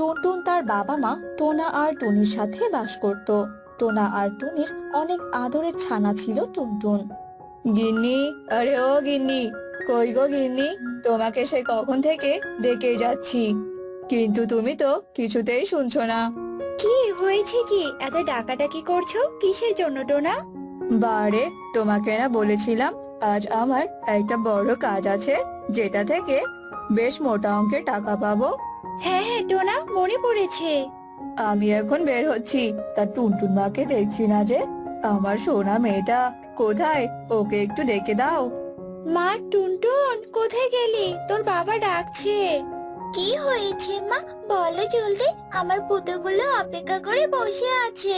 টুনটুন তার বাবা মা টোনা আর টুনির সাথে বাস করত। টোনা আর টুনির অনেক আদরের ছানা ছিল টুনটুন। গিন্নি, আরে ও গিন্নি, কই গো গিন্নি, তোমাকে সে কখন থেকে ডেকে যাচ্ছি, কিন্তু তুমি তো কিছুতেই শুনছো না। কি হয়েছে? কি এত ডাকাডাকি করছো কিসের জন্য টোনা? বারে, তোমাকে না বলেছিলাম আজ আমার একটা বড় কাজ আছে, যেটা থেকে বেশ মোটা অঙ্কের টাকা পাবো। হ্যাঁ হ্যাঁ টোনা, মনে পড়েছে। আমি এখন বের হচ্ছি, তা টুনটুন মাকে দেখছি না যে। আমার সোনা মেয়েটা কোথায়, ওকে একটু ডেকে দাও। মা, টুনটুন কোথায় গেলি? তোর বাবা ডাকছে। কি হয়েছে মা, বলো জলদি। আমার পুতুগুলো অপেক্ষা করে বসে আছে।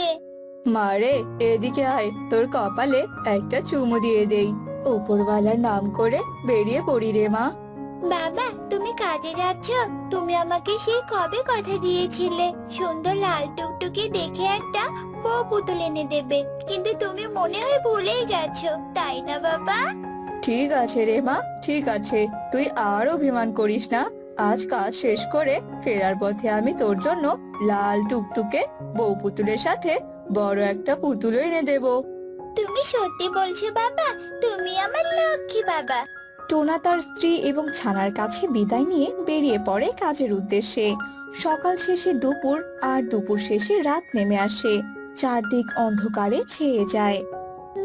মারে, এদিকে আয়, তোর কপালে একটা চুমু দিয়ে দেই, উপরওয়ালার নাম করে বেরিয়ে পড়ি রে মা। বাবা, তুমি কাজে যাচ্ছ? তুমি আমাকে সেই কবে কথা দিয়েছিলে সুন্দর লাল টুকটুকে দেখে একটা বউ পুতুল এনে দেবে, কিন্তু তুমি মনে হয় ভুলেই গেছো, তাই না বাবা? ঠিক আছে রে মা, ঠিক আছে, তুই আর অভিমান করিস না। আজ কাজ শেষ করে ফেরার পথে আমি তোর জন্য লাল টুকটুকে বউ পুতুলের সাথে বড় একটা পুতুলও এনে দেব। তুমি সত্যি বলছো বাবা? তুমি আমার লক্ষ্মী বাবা। টোনা তার স্ত্রী এবং ছানার কাছে বিদায় নিয়ে বেরিয়ে পড়ে কাজের উদ্দেশ্যে। সকাল শেষে দুপুর, আর দুপুর শেষে রাত নেমে আসে। চারদিক অন্ধকারে ছেয়ে যায়।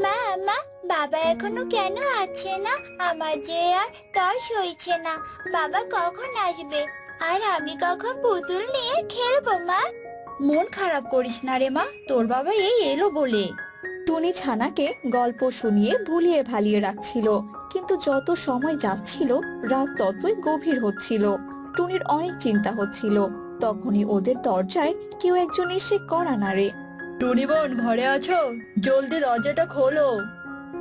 মা মা, বাবা এখনো কেন আছে না? আমার যে আর তর সইছে না। বাবা কখন আসবে? আর আমি কখন পুতুল নিয়ে খেলবো মা? মন খারাপ করিস না রে মা, তোর বাবা এই এলো বলে। টুনি ছানাকে গল্প শুনিয়ে ভুলিয়ে ভালিয়ে রাখছিল, কিন্তু যত সময় যাচ্ছিল রাত ততই গভীর হচ্ছিল। টুনির অনেক চিন্তা হচ্ছিল। তখনই ওদের দরজায় কেউ একজন এসে কড়া নাড়ে। টুনি বোন, ঘরে আছো? জলদি দরজাটা খোলো।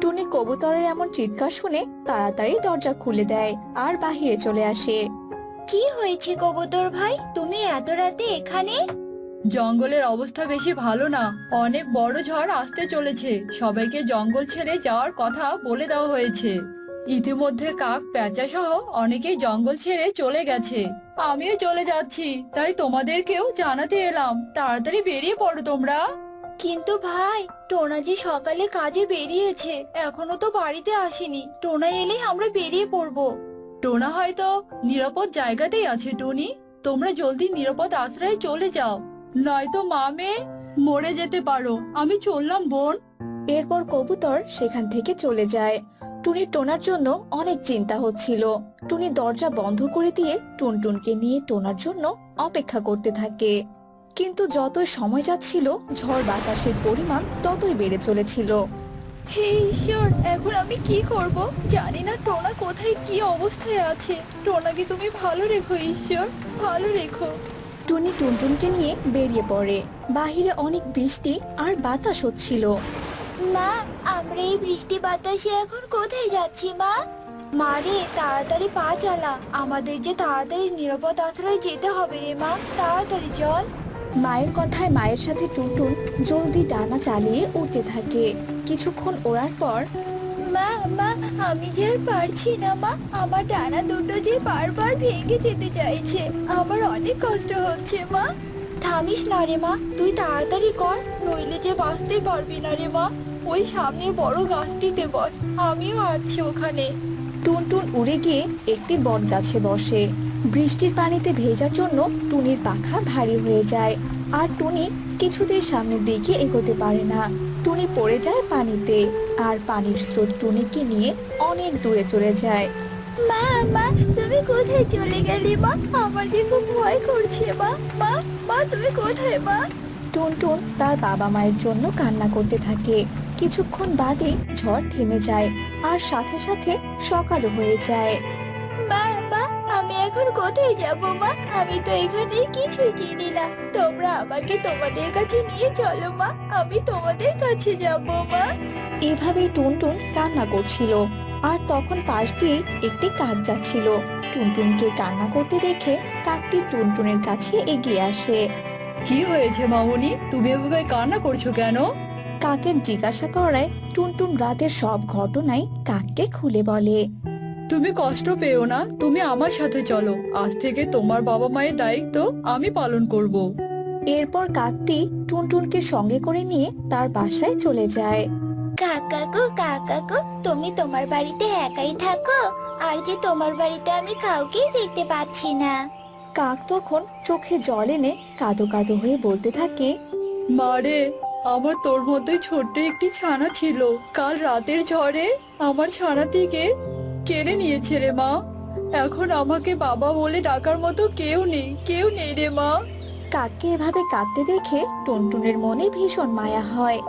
টুনি কবুতরের এমন চিৎকার শুনে তাড়াতাড়ি দরজা খুলে দেয় আর বাহিরে চলে আসে। কি হয়েছে কবুতর ভাই, তুমি এত রাতে এখানে? জঙ্গলের অবস্থা বেশি ভালো না, অনেক বড় ঝড় আসতে চলেছে, সবাইকে জঙ্গল ছেড়ে যাওয়ার কথা বলে দেওয়া হয়েছে। ইতিমধ্যে কাক, পেঁচা সহ অনেকেই জঙ্গল ছেড়ে চলে গেছে। আমিও চলে যাচ্ছি, তাই তোমাদেরকেও জানাতে এলাম, তাড়াতাড়ি বেরিয়ে পড়ো তোমরা। কিন্তু ভাই, টোনা যে সকালে কাজে বেরিয়েছে, এখনো তো বাড়িতে আসেনি। টোনা এলেই আমরা বেরিয়ে পড়বো। টোনা হয়তো নিরাপদ জায়গাতেই আছে টুনি, তোমরা জলদি নিরাপদ আশ্রয়ে চলে যাও, নয়তো মা মেয়ে মরে যেতে পারো। আমি চললাম বোন। এরপর কবুতর সেখান থেকে চলে যায়। টুনির টোনার জন্য অনেক চিন্তা হচ্ছিল। টুনি দরজা বন্ধ করে দিয়ে টুনটুনকে নিয়ে টোনার জন্য অপেক্ষা করতে থাকে। কিন্তু যতই সময় যাচ্ছিল ঝড় বাতাসের পরিমাণ ততই বেড়ে চলেছিল। হে ঈশ্বর, এখন আমি কি করব? জানি না টোনা কোথায়, কি অবস্থায় আছে। টোনাকে তুমি ভালো রেখো ঈশ্বর, ভালো রেখো। টুনি টুনটুনকে নিয়ে বেরিয়ে পড়ে। বাহিরে অনেক বৃষ্টি আর বাতাস হচ্ছিল। মা, আমরা এই বৃষ্টি বাতাসে এখন কোথায় যাচ্ছি মা? মা রে, তাড়াতাড়ি পা চালা, আমাদের যে তাড়াতাড়ি নিরাপদ আশ্রয়ে যেতে হবে রে মা, তাড়াতাড়ি চল। মায়ের কথায় মায়ের সাথে টুনটুন জলদি ডানা চালিয়ে উঠতে থাকে। কিছুক্ষণ ওড়ার পর মা মা, আমি যে আর পারছি না মা, আমার ডানা দুটো যে বারবার ভেঙে যেতে চাইছে, আমার অনেক কষ্ট হচ্ছে মা। থামিস না রে মা, তুই তাড়াতাড়ি কর, নইলে যে বাঁচতে পারবি না রে মা। ওই সামনের বড় গাছটিতে বস, আমিও আছি ওখানে। টুনটুন উড়ে গিয়ে একটি বট গাছে বসে। বৃষ্টির পানিতে ভেজার জন্য টুনির পাখা ভারী হয়ে যায়, আর টুনি কিছুতেই সামনের দিকে এগোতে পারে না। টুনি পড়ে যায় পানিতে, আর পানির স্রোত টুনিকে নিয়ে অনেক দূরে চলে যায়। মা মা, তুমি কোথায় চলে গেলি মা? আমার যে খুব ভয় করছে মা। মা মা, তুমি কোথায় মা? টুনটুন তার বাবা মায়ের জন্য কান্না করতে থাকে। কিছুক্ষণ বাদে ঝড় থেমে যায়, আর সাথে সাথে সকালও হয়ে যায়। মা মা, আমি এখন কোথায় যাব মা? আমি তো এখানে কিছুই চিনি না। তোমরা আমাকে তোমাদের কাছে নিয়ে চলো মা, আমি তোমাদের কাছে যাব মা। এভাবেই টুনটুন কান্না করছিল, আর তখন পাশ দিয়ে একটি কাক যাচ্ছিল। টুনটুনকে কান্না করতে দেখে কাকটি টুনটুনের কাছে এগিয়ে আসে। কি হয়েছে মামুনি, তুমি এভাবে কান্না করছো কেন? কাকের জিজ্ঞাসা করায় টুনটুন রাতের সব ঘটনাই কাককে খুলে বলে। তুমি কষ্ট পেও না, তুমি আমার সাথে চলো। আজ থেকে তোমার বাবা মায়ের দায়িত্ব আমি পালন করব। এরপর কাকটি টুনটুনকে সঙ্গে করে নিয়ে তার বাসায় চলে যায়। কাকাকু তুমি তোমার বাড়িতে একাই থাকো, আর যে তোমার বাড়িতে আমি কাউকেই দেখতে পাচ্ছি না। কাক তখন চোখে জল এনে কাঁদো কাঁদো হয়ে বলতে থাকে, মারে, আমার তোর মতোই ছোট্ট একটি ছানা ছিল। কাল রাতের ঝড়ে আমার ছানাটিকে কেড়ে নিয়েছে রে মা। এখন আমাকে বাবা বলে ডাকার মতো কেউ নেই রে মা। কাককে এভাবে কাঁদতে দেখে টুনটুনের মনে ভীষণ মায়া হয়।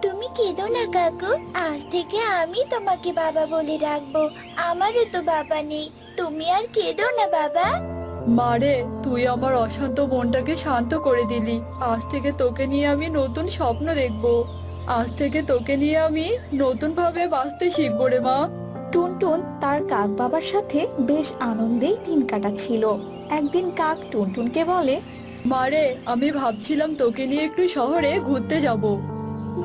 তুমি কেঁদো না কাকু, আজ থেকে আমি তোমাকে বাবা বলে ডাকবো। আমারও তো বাবা নেই, তুমি আর কেঁদো না বাবা। মারে, তুই আমার অশান্ত মনটাকে শান্ত করে দিলি। আজ থেকে তোকে নিয়ে আমি নতুন স্বপ্ন দেখবো। আজ থেকে তোকে নিয়ে আমি নতুন ভাবে বাঁচতে শিখবো রে মা। টুনটুন তার কাক বাবার সাথে বেশ আনন্দেই দিন কাটাচ্ছিল। একদিন কাক টুনটুনকে বলে, মারে, আমি ভাবছিলাম তোকে নিয়ে একটু শহরে ঘুরতে যাব।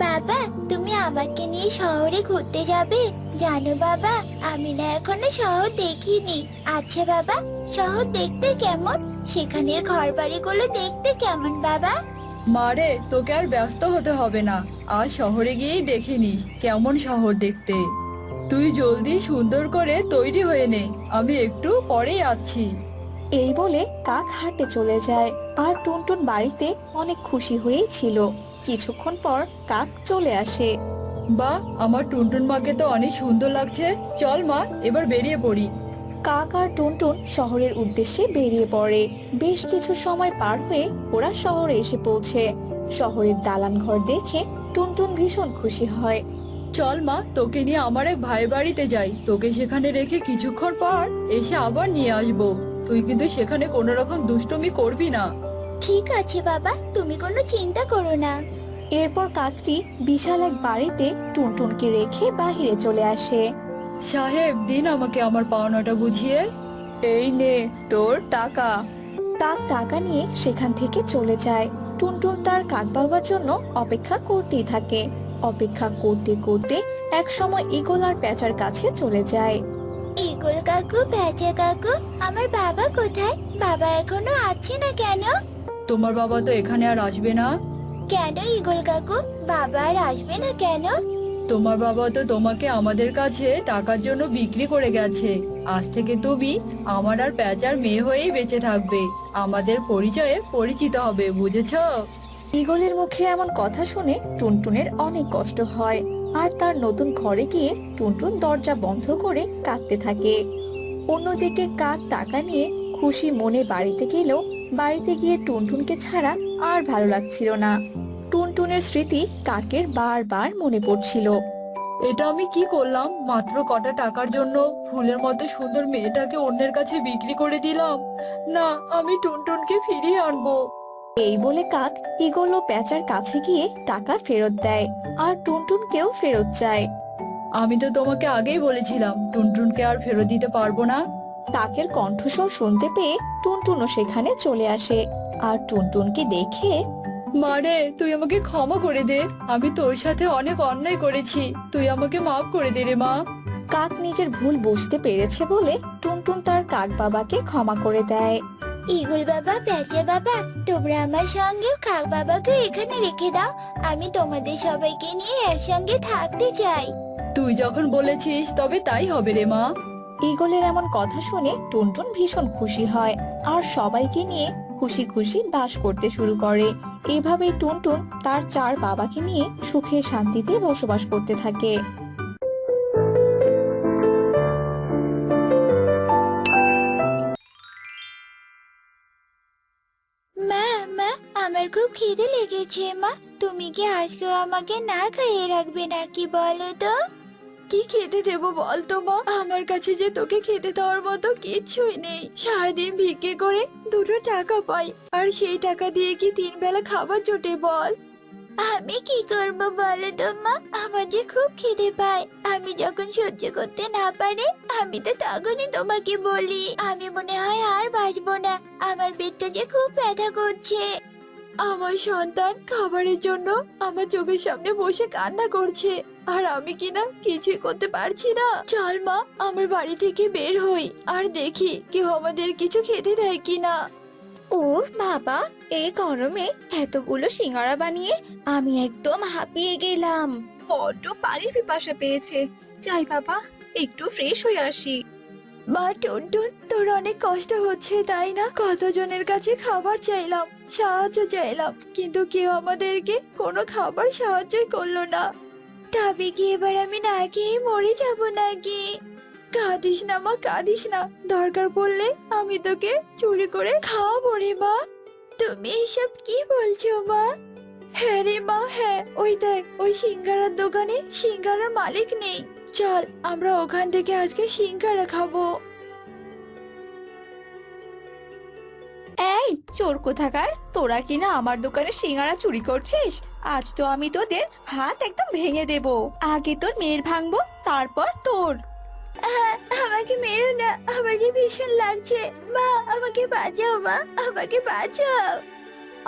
বাবা তুমি আমাকে নিয়ে শহরে ঘুরতে যাবে? জানো বাবা, আমি না এখনো শহর দেখিনি। আচ্ছা বাবা, শহর দেখতে কেমন? সেখানের ঘর বাড়িগুলো দেখতে কেমন বাবা? মারে, তোকে আর ব্যস্ত হতে হবে না। আজ শহরে গিয়েই দেখে নিস কেমন শহর দেখতে। তুই জলদি সুন্দর করে তৈরি হয়ে নে, আমি একটু পরেই আসছি। এই বলে কাক হাঁটে চলে যায়, আর টুনটুন বাড়িতে অনেক খুশি হয়েই ছিল। কিছুক্ষণ পর কাক চলে আসে। বাহ, আমার টুনটুন মাকে তো অনেক সুন্দর লাগছে। চল মা, এবার বেরিয়ে পড়ি। কাক আর টুনটুন শহরের উদ্দেশ্যে বেরিয়ে পড়ে। বেশ কিছু সময় পার হয়ে ওরা শহরে এসে পৌঁছে। শহরের দালান ঘর দেখে টুনটুন ভীষণ খুশি হয়। চল মা, তোকে নিয়ে আমার এক ভাই বাড়িতে যাই। তোকে সেখানে রেখে কিছুক্ষণ পর এসে আবার নিয়ে আসবো। তুই কিন্তু সেখানে কোনো রকম দুষ্টুমি করবি না। ঠিক আছে বাবা, তুমি কোনো চিন্তা করো না। এরপর কাকটি বিশাল এক বাড়িতে টুনটুনকে রেখে বাহিরে চলে আসে। সাহেব, দিন আমাকে আমার পাওনাটা বুঝিয়ে। এই নে তোর টাকা। কাক টাকা নিয়ে সেখান থেকে চলে যায়। টুনটুন তার কাক বাবার জন্য অপেক্ষা করতেই থাকে। অপেক্ষা করতে করতে এক সময় ঈগল আর প্যাঁচার কাছে চলে যায়। ঈগল কাকু, প্যাঁচা কাকু, আমার বাবা কোথায়? বাবা এখনো আছে না কেন? তোমার বাবা তো এখানে আর আসবে না। কেন ঈগল কাকু, বাবা আর আসবে না কেন? তোমার বাবা তো তোমাকে আমাদের কাছে টাকার জন্য বিক্রি করে গেছে। আজ থেকে তুমি আমার আর প্যাঁচার মেয়ে হয়েই বেঁচে থাকবে। আমাদের পরিচয়ে পরিচিত হবে, বুঝেছো? ঈগলের মুখে এমন কথা শুনে টুনটুনের অনেক কষ্ট হয়, আর তার নতুন ঘরে গিয়ে টুনটুন দরজা বন্ধ করে কাঁদতে থাকে। অন্যদিকে কাক টাকা নিয়ে খুশি মনে বাড়িতে গেলেও বাড়িতে গিয়ে টুনটুনকে ছাড়া আর ভালো লাগছিল না। টুনটুনের স্মৃতি কাকের বারবার মনে পড়ছিল। এটা আমি কি করলাম? মাত্র কটা টাকার জন্য ফুলের মতো সুন্দর মেয়েটাকে অন্যের কাছে বিক্রি করে দিলাম। না, আমি টুনটুনকে ফিরিয়ে আনবো। এই বলে কাক ঈগল ও প্যাঁচার কাছে গিয়ে টাকা ফেরত দেয়, আর টুনটুনকেও ফেরত চায়। আমি তো তোমাকে আগেই বলেছিলাম টুনটুনকে আর ফেরত দিতে পারবো না। কাকের কণ্ঠস্বর শুনতে পেয়ে টুনটুনও সেখানে চলে আসে, আর টুনটুনকে দেখে, মারে, তুই আমাকে ক্ষমা করে দে। আমি তোর সাথে অনেক অন্যায় করেছি। তুই আমাকে মাফ করে দে রে মা। কাক নিজের ভুল বুঝতে পেরেছে বলে টুনটুন তার কাক বাবাকে ক্ষমা করে দেয়। ঈগল বাবা, প্যাঁচা বাবা, তোমরা আমার সঙ্গেও কাক বাবাকে এখানে রেখে দাও। আমি তোমাদের সবাইকে নিয়ে একসঙ্গে থাকতে চাই। তুই যখন বলেছিস তবে তাই হবে রে মা। ঈগলের এমন কথা শুনে টুনটুন ভীষণ খুশি হয়, আর সবাইকে নিয়ে খুশি খুশি বাস করতে শুরু করে। এভাবেই টুনটুন তার চার বাবাকে নিয়ে সুখে শান্তিতে বসবাস করতে থাকে। মা, মা, আমার খুব খিদে লেগেছে মা। তুমি কি আজকে আমাকে না খাইয়ে রাখবে নাকি বলো তো? কি খেতে দেবো বলতো মা? আমার কাছে যে তোকে খেতে দেওয়ার মতো কিছুই নেই। সারাদিন ভিক্ষে করে দুটো টাকা পাই, আর সেই টাকা দিয়ে কি 3 বেলা খাবার জোটে বল? আমি কি করব বলো তো মা, আমার যে খুব খিদে পায়। আমি যখন সহ্য করতে না পারি, আমি তো তখনই তোমাকে বলি আমি মনে হয় আর বাঁচবো না, আমার পেটটা যে খুব ব্যথা করছে। আমার সন্তান খাবারের জন্য আমার চোখের সামনে বসে কান্না করছে। আর আমি কিনা কিছুই করতে পারছি না। চল মা, আমার বাড়ি থেকে বের হই আর দেখি কেউ আমাদের কিছু খেতে দেয় কিনা। ও বাবা, এই গরমে এতগুলো সিঙ্গারা বানিয়ে আমি একদম হাঁপিয়ে গেলাম। বড্ড পানির পিপাসা পেয়েছে। যাই বাবা, একটু ফ্রেশ হয়ে আসি। মা টুনটুন, তোর অনেক কষ্ট হচ্ছে তাই না? কতজনের কাছে খাবার চাইলাম, সাহায্য চাইলাম, কিন্তু কেউ আমাদেরকে কোনো খাবার সাহায্যই করলো না। তবে কি এবার আমি না খেয়ে মরে যাব নাকি? কাঁদিস না মা, কাঁদিস না। দরকার পড়লে আমি তোকে চুরি করে খাওয়াবো রে মা। তুমি এসব কি বলছো মা? হ্যাঁ রে মা, হ্যাঁ। ওই দেখ, ওই সিঙ্গারার দোকানে সিঙ্গারার মালিক নেই। চল আমরা ওখান থেকে আজকে সিঙ্গারা খাবো। এই চোর কোথাকার, তোরা কিনা আমার দোকানে সিঙ্গারা চুরি করছিস? আজ তো আমি তোদের হাত একদম ভেঙে দেব। আগে তোর মেয়ের ভাঙবো, তারপর তোর। আমাকে মেরো না, আমাকে ভীষণ লাগছে। মা, আমাকে বাঁচাও মা, আমাকে বাঁচাও।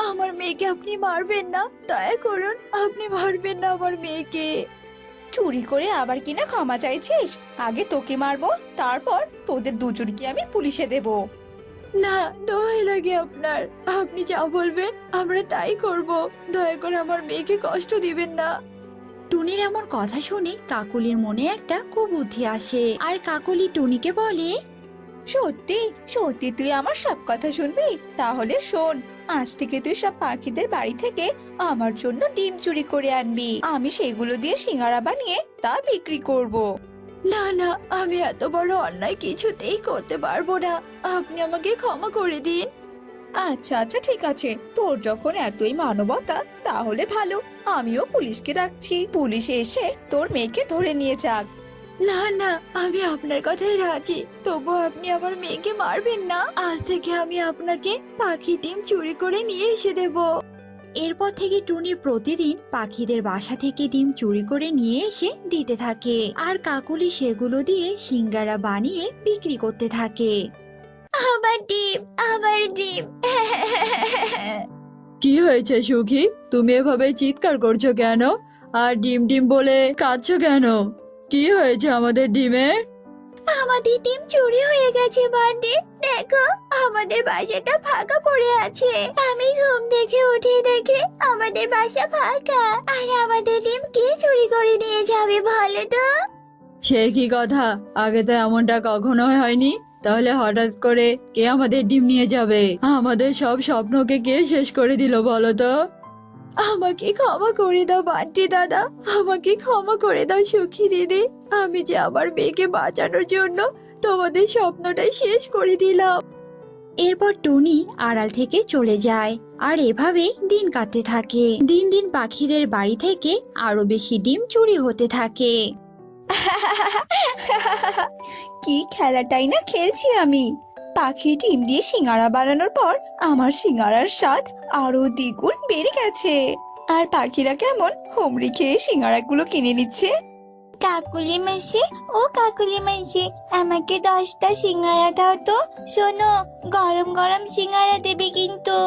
আমার মেয়েকে আপনি মারবেন না, দয়া করুন, আপনি মারবেন না আমার মেয়েকে। চুরি করে আবার কিনা ক্ষমা চাইছিস? আগে তোকে মারবো, তারপর তোদের দুজনকে আমি পুলিশে দেব। না, দোহাই লাগে আপনার, আপনি যা বলবেন আমরা তাই করব। দয়া করে আমার মেয়েকে কষ্ট দিবেন না। টুনির এমন কথা শুনে কাকুলির মনে একটা কুবুদ্ধি আসে, আর কাকুলি টুনিকে বলে, সত্যি সত্যি তুই আমার সব কথা শুনবি? তাহলে শোন, আজ থেকে তুই সব পাখিদের বাড়ি থেকে আমার জন্য ডিম চুরি করে আনবি। আমি সেগুলো দিয়ে সিঙ্গারা বানিয়ে তা বিক্রি করব। না না, আমি এত বড় অন্যায় কিছুতেই করতে পারবো না, আপনি আমাকে ক্ষমা করে দিন। আচ্ছা আচ্ছা, ঠিক আছে, তোর যখন এতই মানবতা তাহলে ভালো, আমিও পুলিশকে ডাকছি। পুলিশ এসে তোর মেয়েকে ধরে নিয়ে যাক। না না, আমি আপনার কথাই রাজি, তবু আপনি আমার মেয়েকে মারবেন না। আজ থেকে আমি আপনাকে পাখি ডিম চুরি করে নিয়ে এসে দেব। এরপর থেকে টুনি প্রতিদিন পাখিদের বাসা থেকে ডিম চুরি করে নিয়ে এসে দিতে থাকে, আর কাকুলি সেগুলো দিয়ে সিঙ্গারা বানিয়ে বিক্রি করতে থাকে। আমার ডিম, আমার ডিম। কি হয়েছে সুখী, তুমি এভাবে চিৎকার করছো কেন? আর ডিম ডিম বলে কাঁদছো কেন? কি হয়েছে আমাদের ডিমে? আমাদের ডিম চুরি হয়ে গেছে বান্টি। দেখো, আমাদের বাসাটা ফাঁকা পড়ে আছে। আমি ঘুম থেকে উঠে দেখে আমাদের বাসা ফাঁকা, আর আমাদের ডিম কে চুরি করে নিয়ে যাবে বলো তো? সে কি কথা, আগে তো এমনটা কখনোই হয়নি। তাহলে হঠাৎ করে কে আমাদের ডিম নিয়ে যাবে? আমাদের সব স্বপ্নকে কে শেষ করে দিল বলো তো? আমাকে ক্ষমা করে দাও বান্টি দাদা, আমাকে ক্ষমা করে দাও সুখী দিদি। আমি যে আমার মেয়েকে বাঁচানোর জন্য তোমাদের স্বপ্নটাই শেষ করে দিলাম। এরপর টুনি আড়াল থেকে চলে যায়, আর এভাবেই দিন কাটতে থাকে। দিন দিন পাখিদের বাড়ি থেকে আরো বেশি ডিম চুরি হতে থাকে। কি খেলাটাই না খেলছি আমি। পাখি ডিম দিয়ে সিঙ্গারা বানানোর পর আমার সিঙ্গারার স্বাদ আরো দ্বিগুণ বেড়ে গেছে। আর পাখিরা কেমন হুমড়ি খেয়ে সিঙ্গারাগুলো কিনে নিচ্ছে। কাকুলি মাসি, ও কাকুলি মাসি, আমাকে 10টা সিঙ্গারা দাও তো। শোনো, গরম গরম সিঙ্গারা দেবে কিন্তু।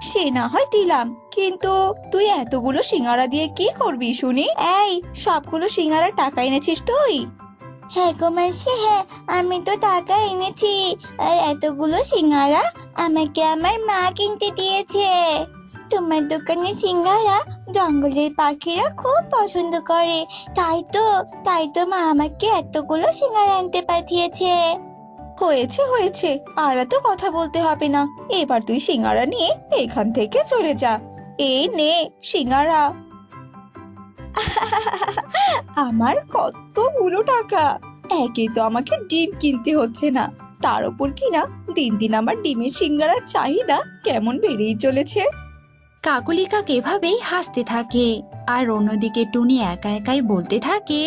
সে না হয় দিলাম, কিন্তু তুই এতগুলো সিঙ্গারা দিয়ে কি করবি শুনি? এই, সবগুলো সিঙ্গারা টাকা এনেছিস তুই? হ্যাঁ গো মাসি, হ্যাঁ, আমি তো টাকা এনেছি। আর এতগুলো সিঙ্গারা আমাকে আমার মা কিনতে দিয়েছে। তোমার দোকানে সিঙ্গারা জঙ্গলের পাখিরা খুব পছন্দ করে, তাই তো মা আমাকে এতগুলো সিঙ্গারা আনতে পাঠিয়েছে। হয়েছে হয়েছে, আর এত কথা বলতে হবে না। এবার তুই সিঙ্গারা নিয়ে এখান থেকে চলে যা। এই নে সিঙ্গারা। আমার কতগুলো টাকা! একে তো আমাকে ডিম কিনতে হচ্ছে না, তার উপর কিনা দিন দিন আমার ডিমের সিঙ্গারার চাহিদা কেমন বেড়েই চলেছে। কাকুলি কাক এভাবেই হাসতে থাকে, আর অন্যদিকে টুনি একা একাই বলতে থাকে,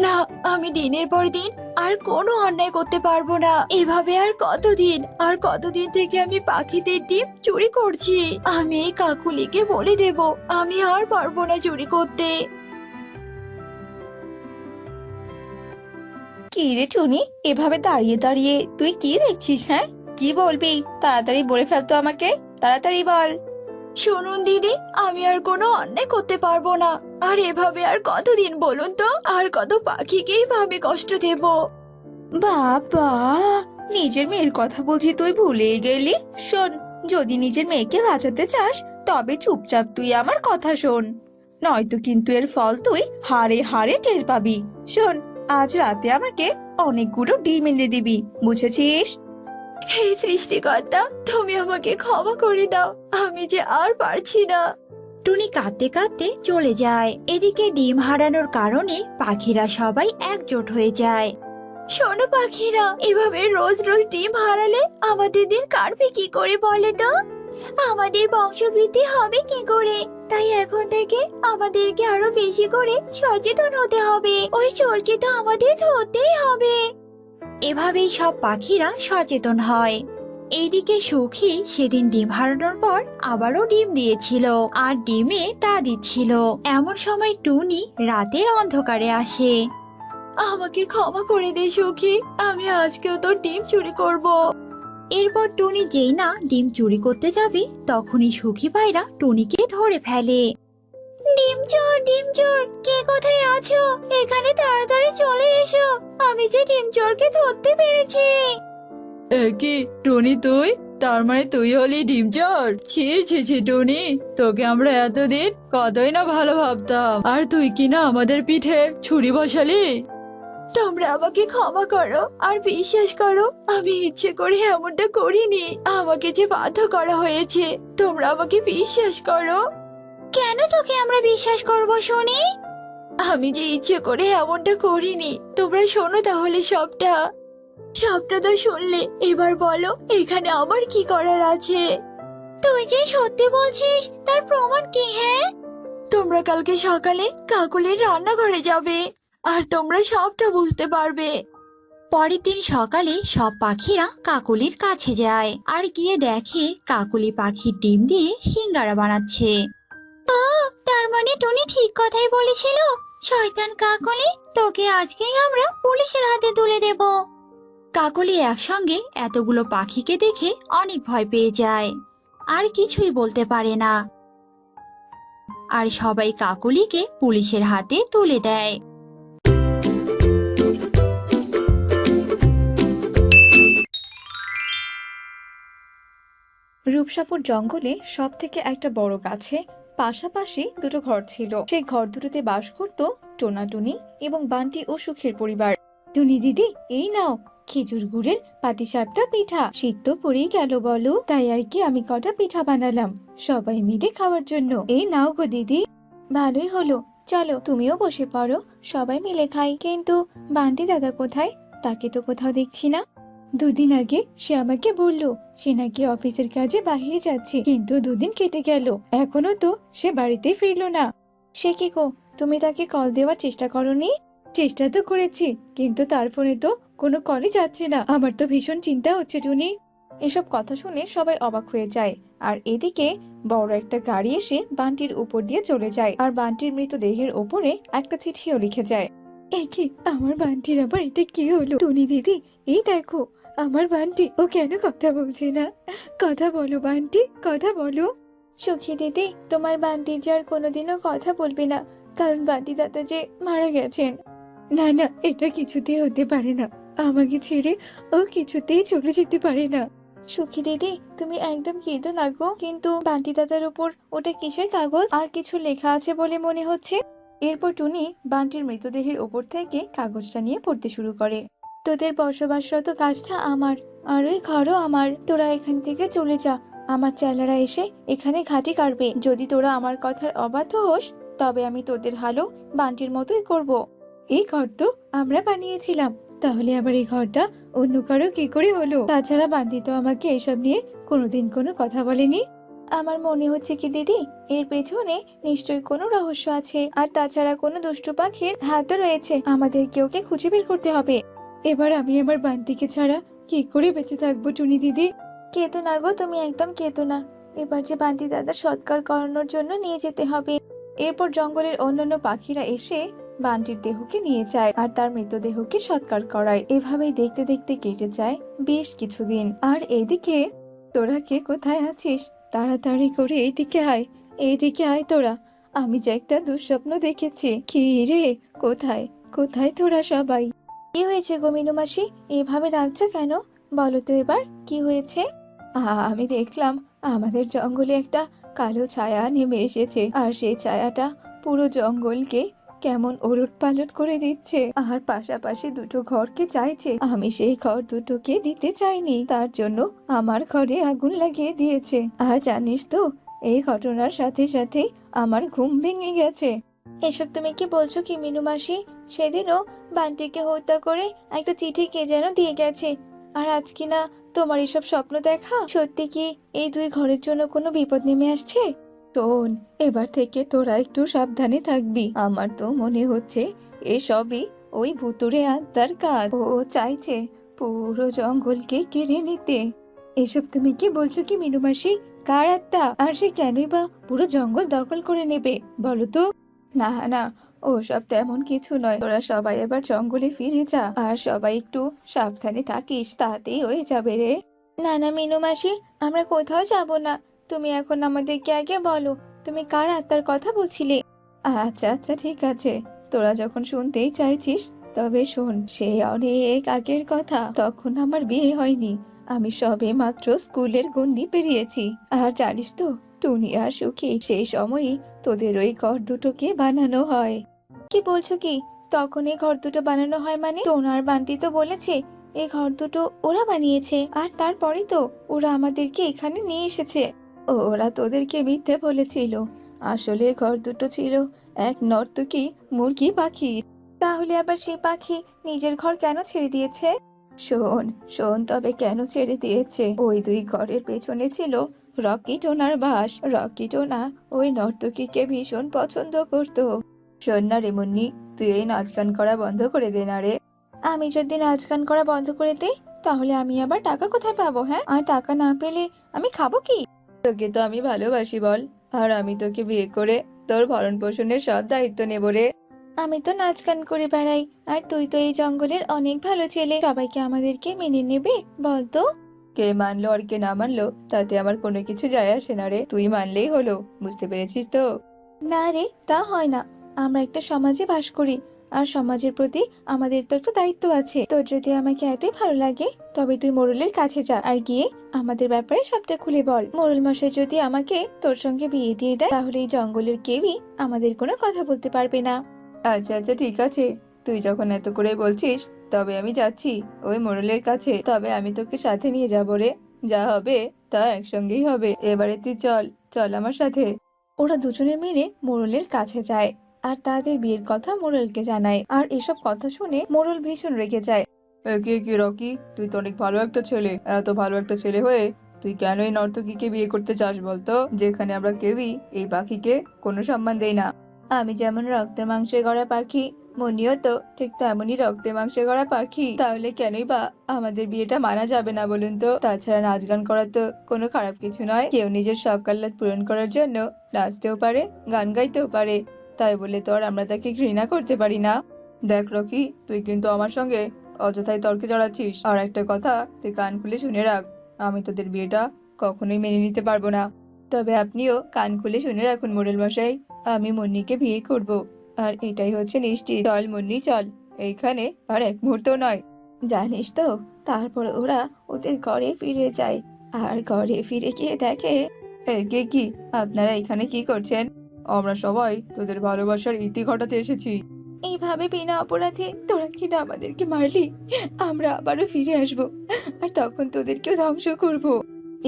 না, আমি দিনের পর দিন আর কোনো অন্যায় করতে পারবো না। এভাবে আর কতদিন থেকে আমি পাখিদের ডিম চুরি করছি। আমি এই কাকুলিকে বলে দেব, আমি আর পারবো না চুরি করতে। কি রে টুনি, এভাবে দাঁড়িয়ে দাঁড়িয়ে তুই কি দেখছিস? হ্যাঁ, কি বলবি? তাড়াতাড়ি বলে ফেলতো আমাকে, তাড়াতাড়ি বল। শুনুন দিদি, আমি আর কোনো অন্যায় করতে পারবো না। আর এভাবে আর কতদিন বলুন তো? আর কত পাখিকেই বা আমি কষ্ট দেব? বাবা, নিজের মেয়ের কথা বলছি তুই ভুলেই গেলি। শোন, যদি নিজের মেয়েকে বাঁচাতে চাস তবে চুপচাপ তুই আমার কথা শোন, নয়তো কিন্তু এর ফল তুই হাড়ে হাড়ে টের পাবি। শোন, আজ রাতে আমাকে অনেকগুলো ডিম এনে দিবি, বুঝেছিস? হে সৃষ্টিকর্তা, তুমি আমাকে ক্ষমা করে দাও, আমি যে আর পারছি না। টুনি কাঁদতে কাঁদতে চলে যায়। এদিকে ডিম হারানোর কারণে পাখিরা সবাই একজোট হয়ে যায়। শোনো পাখিরা, এভাবে রোজ রোজ ডিম হারালে আমাদের দিন কাটবে কি করে বলে তো? আমাদের বংশবৃদ্ধি হবে কি করে? তাই এখন থেকে আমাদেরকে আরো বেশি করে সচেতন হতে হবে। ওই চোরকে তো আমাদের ধরতেই হবে। এভাবেই সব পাখিরা সচেতন হয়। এইদিকে সুখী সেদিন ডিম হারানোর পর আবারও ডিম দিয়েছিল আর ডিমে তা দিচ্ছিল। এমন সময় টুনি রাতের অন্ধকারে আসে। আমাকে ক্ষমা করে দে সুখী, আমি আজকেও তোর ডিম চুরি করব। এরপর টুনি যেই না ডিম চুরি করতে যাবে তখনই সুখী পায়রা টুনিকে ধরে ফেলে। ডিম চোর, কে কোথায় আছো? এখানে তাড়াতাড়ি চলে এসো, আমি যে ডিম চোরকে ধরতে পেরেছি। কি টনি, তুই? তার মানে তুই হলি ডিম চোর? ছি ছি ছি টনি, তোকে আমরা এতদিন কতই না ভালো ভাবতাম, আর তুই কি না আমাদের পিঠে ছুরি বসালি? তোমরা আমাকে ক্ষমা করো আর বিশ্বাস করো, আমি ইচ্ছে করে এমনটা করিনি, আমাকে যে বাধ্য করা হয়েছে। তোমরা আমাকে বিশ্বাস করো। কেন তোকে আমরা বিশ্বাস করব শুনি? আমি যে ইচ্ছে করে এমনটা করিনি। তোমরা শোনো তাহলে সবটা। সবটা তো শুনলে, এবার বলো এখানে আমার কি করার আছে? তুই যে সত্যি বলছিস তার প্রমাণ কি? হ্যাঁ, তোমরা কালকে সকালে কাকুলির রান্নাঘরে যাবে আর তোমরা সবটা বুঝতে পারবে। পরের দিন সকালে সব পাখিরা কাকুলির কাছে যায় আর গিয়ে দেখে কাকুলি পাখির ডিম দিয়ে সিঙ্গারা বানাচ্ছে। ও, তার মানে টনি ঠিক কথাই বলেছিল। শয়তান কাকলি, তোকে আজকেই আমরা পুলিশের হাতে তুলে দেব। কাকলি একসঙ্গে এতগুলো পাখিকে দেখে অনেক ভয় পেয়ে যায়, আর কিছুই বলতে পারে না। আর সবাই কাকলিকে পুলিশের হাতে তুলে দেয়। রূপসাপুর জঙ্গলে সব থেকে একটা বড় গাছে পাশাপাশি দুটো ঘর ছিল। সেই ঘর দুটোতে বাস করত টোনাটুনি এবং বান্টি ও সুখের পরিবার। টুনি দিদি, এই নাও খেজুর গুড়ের পাটিসাপটা পিঠা। শীত তো পড়েই গেল বলো, তাই আর কি আমি কটা পিঠা বানালাম সবাই মিলে খাওয়ার জন্য। এই নাও গো দিদি। ভালোই হলো, চলো তুমিও বসে পড়ো, সবাই মিলে খাই। কিন্তু বান্টি দাদা কোথায়? তাকে তো কোথাও দেখছি না। দুদিন আগে সে আমাকে বলল সে নাকি অফিসের কাজে বাইরে যাচ্ছে, কিন্তু দুদিন কেটে গেল, এখনো তো সে বাড়িতেই ফিরলো না। সে কি গো, তুমি তাকে কল দেওয়ার চেষ্টা করনি? চেষ্টা তো করেছি, কিন্তু তার ফোনে তো কোনো কলই যাচ্ছে না। আমার তো ভীষণ চিন্তা হচ্ছে টুনি। এসব কথা শুনে সবাই অবাক হয়ে যায়। আর এদিকে বড় একটা গাড়ি এসে বান্টির উপর দিয়ে চলে যায় আর বান্টির মৃতদেহের ওপরে একটা চিঠিও লিখে যায়। এ কি, আমার বান্টির আবার এটা কি হলো? টুনি দিদি, এই দেখো আমার বান্টি, ও কেন কথা বলছে না? কথা বলো বান্টি, কথা বলো। সখী দিদি, তোমার বান্টি যে আর কোনোদিনও কথা বলবে না, কারণ বান্টি দাদা যে মারা গেছেন। না না, এটা কিছুতেই হতে পারে না, আমাকে ছেড়ে ও কিছুতেই চলে যেতে পারে না। সখী দিদি, তুমি একদম কেঁদো না গো। কিন্তু বান্টি দাদার উপর ওটা কিসের কাগজ? আর কিছু লেখা আছে বলে মনে হচ্ছে। এরপর টুনি বান্টির মৃতদেহের ওপর থেকে কাগজটা নিয়ে পড়তে শুরু করে। তোদের বসবাসরত গাছটা আমার, আর ওই ঘরও আমার। তোরা এখান থেকে চলে যা, আমার চেলারা এসে এখানে ঘাঁটি কাটবে। যদি তোরা আমার কথার অবাধ্য হোস তবে আমি তোদের হালও বান্টির মতোই করব। এই ঘর তো আমরা বানিয়েছিলাম, তাহলে আবার এই ঘরটা অন্য কারো কি করে হলো? তাছাড়া বান্টি তো আমাকে এসব নিয়ে কোনোদিন কোনো কথা বলেনি। আমার মনে হচ্ছে কি দিদি, এর পেছনে নিশ্চয়ই কোনো রহস্য আছে, আর তাছাড়া কোনো দুষ্টু পাখির হাতও রয়েছে। আমাদেরকে ওকে খুঁজে বের করতে হবে। এবার আমি আমার বান্টিকে ছাড়া কি করে বেঁচে থাকবো টুনি দিদি? কেতো না গো, তুমি একদম কেতো না। এবার যে বান্টি দাদার সৎকার করানোর জন্য নিয়ে যেতে হবে। এরপর জঙ্গলের অন্যান্য পাখিরা এসে বান্টির দেহকে নিয়ে যায় আর তার মৃতদেহকে সৎকার করায়। এভাবেই দেখতে দেখতে কেটে যায় বেশ কিছুদিন। আর এদিকে তোরা কে কোথায় আছিস? তাড়াতাড়ি করে এইদিকে আয় তোরা। আমি যে একটা দুঃস্বপ্ন দেখেছি। কি রে, কোথায় কোথায় তোরা সবাই? কি হয়েছে গো মিনু মাসি, এভাবে ডাকছো কেন? বলো তো এবার কি হয়েছে? আমি দেখলাম আমাদের জঙ্গলে একটা কালো ছায়া নেমে এসেছে, আর সেই ছায়াটা পুরো জঙ্গলকে কেমন ওলটপালট করে দিচ্ছে, আর পাশাপাশি দুটো ঘরকে চাইছে। আমি সেই ঘর দুটোকে দিতে চাইনি, তার জন্য আমার ঘরে আগুন লাগিয়ে দিয়েছে। আর জানিস তো, এই ঘটনার সাথে সাথে আমার ঘুম ভেঙে গেছে। এসব তুমি কি বলছো কি মিনু মাসি? সেদিনও বান্টিকে হত্যা করে একটা চিঠি কে যেন দিয়ে গেছে, আর আজ কি না তোমার এসব স্বপ্ন দেখা? সত্যি কি এই দুই ঘরের জন্য কোনো বিপদ নেমে আসছে? শোন, এবার থেকে তোরা একটু সাবধানে থাকবি। আমার তো মনে হচ্ছে এসবই ওই ভুতুড়ে আত্মার কাজ। ও চাইছে পুরো জঙ্গলকে কেড়ে নিতে। এসব তুমি কি বলছো কি মিনু মাসি? কার আত্মা? আর সে কেনই বা পুরো জঙ্গল দখল করে নেবে বলো তো? না না, ওসব তেমন কিছু নয়। তোরা সবাই এবার জঙ্গলে ফিরে যা, আর সবাই একটু সাবধানে থাকিস, তাতেই হয়ে যাবে রে। না না মিনু মাসি, আমরা কোথাও যাব না। তুমি এখন আমাদেরকে আগে বলো, তুমি কার আত্মার কথা বলছিলে? আচ্ছা আচ্ছা, ঠিক আছে, তোরা যখন শুনতেই চাইছিস তবে শোন। সেই অনেক আগের কথা, তখন আমার বিয়ে হয়নি। আমি সবে মাত্র স্কুলের গণ্ডি পেরিয়েছি। আর জানিস তো, টুনি আর সুখী সেই সময়ই তোদের ওই ঘর দুটোকে বানানো হয়। কি বলছো কি? তখন এই ঘর দুটো বানানো হয় মানে? টোনার বান্টি তো বলেছে এই ঘর দুটো ওরা বানিয়েছে, আর তারপরেই তো ওরা আমাদেরকে এখানে নিয়ে এসেছে। ওরা তোদেরকে মিথ্যে বলেছিল। আসলে ঘর দুটো ছিল এক নর্তকী মুরগি পাখি। তাহলে আবার সেই পাখি নিজের ঘর কেন ছেড়ে দিয়েছে? শোন শোন, তবে কেন ছেড়ে দিয়েছে। ওই দুই ঘরের পেছনে ছিল রকি টোনার বাস। রকি টোনা ওই নর্তকীকে ভীষণ পছন্দ করতো। শোন না রে মুন্নি, তুই এই নাচ গান করা বন্ধ করে দে না রে। আমি যদি নাচ গান করা বন্ধ করে দেই, তাহলে আমি আবার টাকা কোথায় পাবো? হ্যাঁ, আর টাকা না পেলে আমি খাবো কি? তোকে তো আমি ভালোবাসি বল, আর আমি তোকে বিয়ে করে তোর ভরণ পোষণের সব দায়িত্ব নেব রে। আমি তো নাচ গান করে বেড়াই, আর তুই তো এই জঙ্গলের অনেক ভালো ছেলে, সবাইকে আমাদেরকে মেনে নেবে বল তো? কে মানলো আর কে না মানলো তাতে আমার কোনো কিছু যায় আসে না রে। তুই মানলেই হলো, বুঝতে পেরেছিস তো? না রে, তা হয় না। আমরা একটা সমাজে বাস করি, আর সমাজের প্রতি আমাদের তো একটা দায়িত্ব আছে। তোর যদি আমাকে এতই ভালো লাগে, তবে তুই মোড়লের কাছে যা, আর গিয়ে আমাদের ব্যাপারে সবটা খুলে বল। মোড়ল মশাই যদি আমাকে তোর সঙ্গে বিয়ে দিয়ে দেয়, তাহলে এই জঙ্গলের কেউই আমাদের কোনো কথা বলতে পারবে না। আচ্ছা আচ্ছা, ঠিক আছে, তুই যখন এত করে বলছিস, তবে আমি যাচ্ছি ওই মোড়লের কাছে। তবে আমি তোকে সাথে নিয়ে যাবো রে। যা হবে তা একসঙ্গেই হবে। এবারে তুই চল, চল আমার সাথে। ওরা দুজনে মিলে মোড়লের কাছে যায়, আর তাদের বিয়ের কথা মোড়লকে জানায়। আর এসব কথা শুনে মোড়ল ভীষণ রেগে যায়। কি কি রকি, তুই তো অনেক ভালো একটা ছেলে। এত ভালো একটা ছেলে হয়ে তুই কেন এই নর্তকীকে বিয়ে করতে চাস বলতো? যেখানে আমরা কেউই এই পাখিকে কোনো সম্মান দেই না। আমি যেমন রক্তে মাংসে গড়া পাখি, মনিও তো ঠিক তেমনই রক্তে মাংসে গড়া পাখি। তাহলে কেনই বা আমাদের বিয়েটা মানা যাবে না বলুন তো? তাছাড়া নাচ গান করা তো কোনো খারাপ কিছু নয়। কেউ নিজের শখ আহ্লাদ পূরণ করার জন্য নাচতেও পারে, গান গাইতেও পারে। তাই বলে তো আর আমরা তাকে ঘৃণা করতে পারি না। দেখ রকি, তুই কিন্তু আমার সঙ্গে অযথাই তর্কে জড়াচ্ছিস। আর একটা কথা তুই কান খুলে শুনে রাখ, আমি তোদের বিয়েটা কখনোই মেনে নিতে পারবো না। তবে আপনিও কান খুলে শুনে রাখুন মোড়ল মশাই, আমি মুন্নিকে বিয়ে করব, আর এটাই হচ্ছে নিশ্চিত। চল মুন্নি চল, এইখানে আর এক মুহূর্ত নয়। জানিস তো, তারপর ওরা ওদের ঘরে ফিরে যায়, আর ঘরে ফিরে গিয়ে দেখে কে কি, আপনারা এখানে কি করছেন? আমরা সবাই তোদের ভালোবাসার ইতি ঘটাতে এসেছি। এইভাবে বিনা অপরাধে তোরা কিনা আমাদেরকে মারলি, আমরা আবারও ফিরে আসব, আর তখন তোদেরকেও ধ্বংস করব।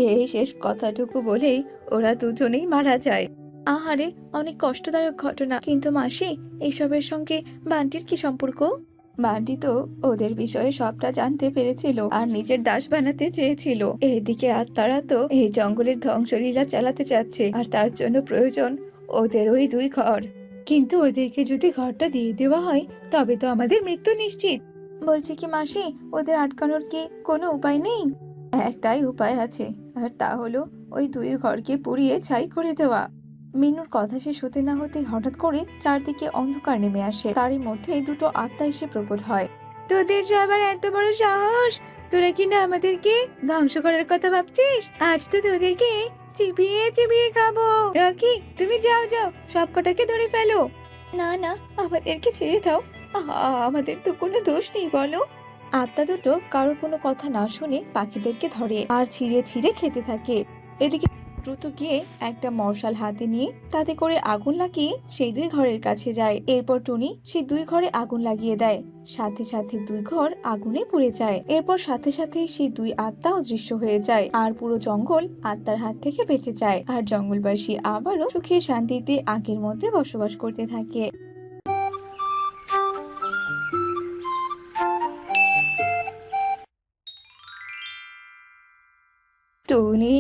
এই শেষ কথাটুকু বলেই ওরা দুজনেই মারা যায়। আহারে, অনেক কষ্টদায়ক ঘটনা। কিন্তু মাসি, এইসবের সঙ্গে বান্টির কি সম্পর্ক? বান্টি তো ওদের বিষয়ে সবটা জানতে পেরেছিল, আর নিজের দাস বানাতে চেয়েছিল। এইদিকে আত্মারা তো এই জঙ্গলের ধ্বংসলীলা চালাতে চাচ্ছে, আর তার জন্য প্রয়োজন ওদের ওই দুই ঘর। কিন্তু ওদেরকে যদি ঘরটা দিয়ে দেওয়া হয়, তবে তো আমাদের মৃত্যু নিশ্চিত। বলছি কি মাসি, ওদের আটকানোর কি কোনো উপায় নেই? একটাই উপায় আছে, আর তা হলো ওই দুই ঘরকে পুড়িয়ে ছাই করে দেওয়া। মিনুর কথা শেষ হতে না হতে হঠাৎ করে চারদিকে অন্ধকার নেমে আসে। তারই মধ্যে দুটো আত্মা এসে প্রকট হয়। তোদের যে আবার এত বড় সাহস, তোরা কিনা আমাদেরকে ধ্বংস করার কথা ভাবছিস? আজ তো তোদেরকে চিবিয়ে চিবিয়ে খাবো। রকি, তুমি যাও যাও, সব কটাকে ধরে ফেলো। না না, আমাদেরকে ছেড়ে দাও। আমাদের তো কোনো দোষ নেই বলো। আত্মা দুটো কারো কোনো কথা না শুনে পাখিদেরকে ধরে আর ছিঁড়ে ছিঁড়ে খেতে থাকে। এদিকে দ্রুত গিয়ে একটা মশাল হাতে নিয়ে তাতে করে আগুন লাগিয়ে সেই দুই ঘরের কাছে যায়। এরপর টুনি সেই দুই ঘরে আগুন লাগিয়ে দেয়। সাথে সাথে দুই ঘর আগুনে পুড়ে যায়। এরপর সাথে সাথে সেই দুই আত্মা অদৃশ্য হয়ে যায় আর পুরো জঙ্গল আত্মার হাত থেকে বেঁচে যায়। আর জঙ্গলবাসী আবারও সুখে শান্তিতে আগের মধ্যে বসবাস করতে থাকে। টুনি,